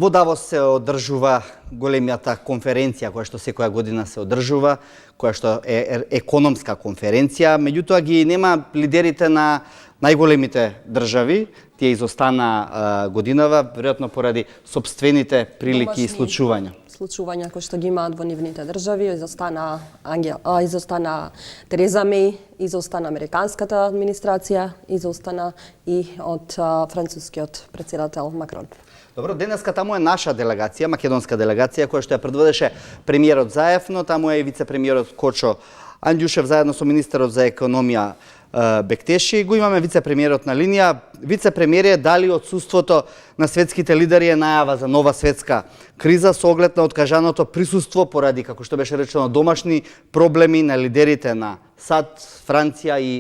Во Давос се одржува големијата конференција која што секоја година се одржува, која што е економска конференција, меѓутоа ги нема лидерите на најголемите држави, тие изостана годинава, веројатно поради собствените прилики и случувања. Случувања кои што ги имаат во нивните држави, изостана Тереза Меј, изостана американската администрација, изостана и од францускиот претседател Макрон. Добро, денеска таму е наша делегација, македонска делегација, која што ја предводеше премиерот Заев, но таму е и вице-премиерот Кочо Анѓушев, заедно со министерот за економија Бектеши. Го имаме вице-премиерот на линија. Вице-премиер е дали отсуството на светските лидери е најава за нова светска криза со оглед на откажаното присуство поради, како што беше речено, домашни проблеми на лидерите на САД, Франција и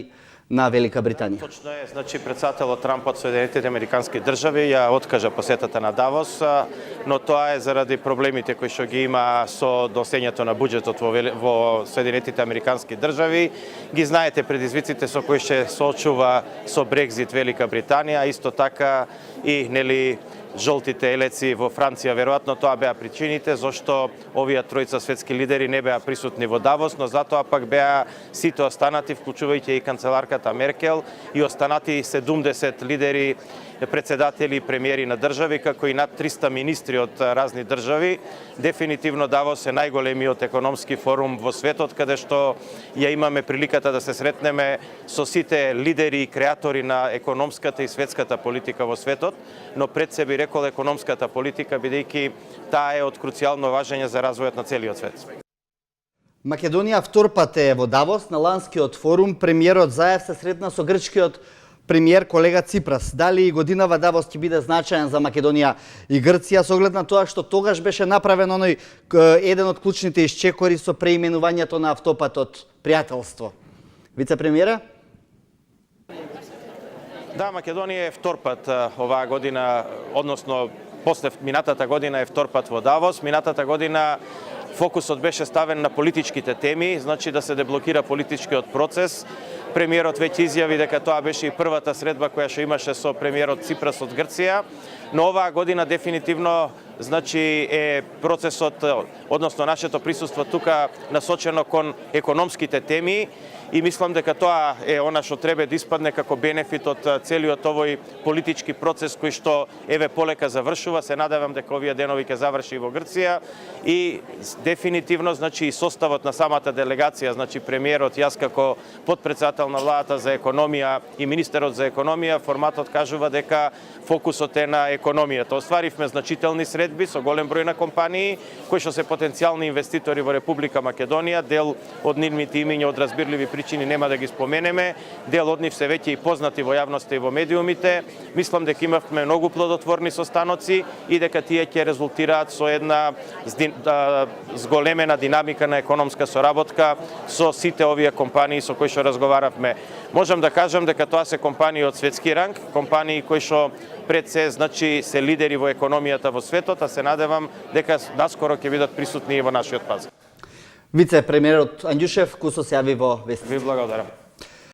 на Велика Британија. Точно е, значи председателот Трамп од Соединетите американски држави ја откажа посетата на Давос, но тоа е заради проблемите кои што ги има со досењето на буџетот во Соединетите американски држави. Ги знаете предизвиците со кои се соочува со Брекзит Велика Британија, исто така и нели жолтите елеци во Франција, веројатно тоа беа причините зашто овие тројца светски лидери не беа присутни во Давос, но затоа пак беа сите останати, вклучувајќи и канцеларката Меркел и останати 70 лидери, председатели и премиери на држави, како и над 300 министри од разни држави. Дефинитивно Давос е најголемиот економски форум во светот, каде што ја имаме приликата да се сретнеме со сите лидери и креатори на економската и светската политика во светот, но пред се би рекол економската политика, бидејќи таа е од круцијално важење за развојот на целиот свет. Македонија втор пат е во Давос на ланскиот форум. Премиерот Заев се сретна со грчкиот премиер колега Ципрас. Дали и годинава Давос ќе биде значаен за Македонија и Грција со оглед на тоа што тогаш беше направен оној еден од клучните исчекори со преименувањето на автопатот Пријателство. Вице-премиера? Да, Македонија е втор пат оваа година, односно после минатата година е втор пат во Давос. Минатата година фокусот беше ставен на политичките теми, значи да се деблокира политичкиот процес. Премиерот веќе изјави дека тоа беше и првата средба која што имаше со премиерот Ципрас од Грција, но оваа година дефинитивно значи е процесот, односно нашето присуство тука насочено кон економските теми и мислам дека тоа е она што треба да испадне како бенефит од целиот овој политички процес кој што еве полека завршува. Се надевам дека овие денови ќе заврши и во Грција и дефинитивно значи и составот на самата делегација, значи премиерот, јас како потпредседател на владата за економија и министерот за економија, форматот кажува дека фокусот е на економијата. Остваривме значителни средби со голем број на компании кои што се потенцијални инвеститори во Република Македонија. Дел од нивните имиња од разбирливи причини нема да ги споменеме, дел од нив се веќе и познати во јавноста и во медиумите. Мислам дека имавме многу плодотворни состаноци и дека тие ќе резултираат со една зголемена динамика на економска соработка со сите овие компании со кои што разговаравме. Можам да кажам дека тоа се компании од светски ранг, компании кои што пред се значи се лидери во економијата во светот, а се надевам дека наскоро ќе бидат присутни и во нашиот пазар. Вице-премиерот Анѓушев, кусо се јави во вести. Ви благодарам.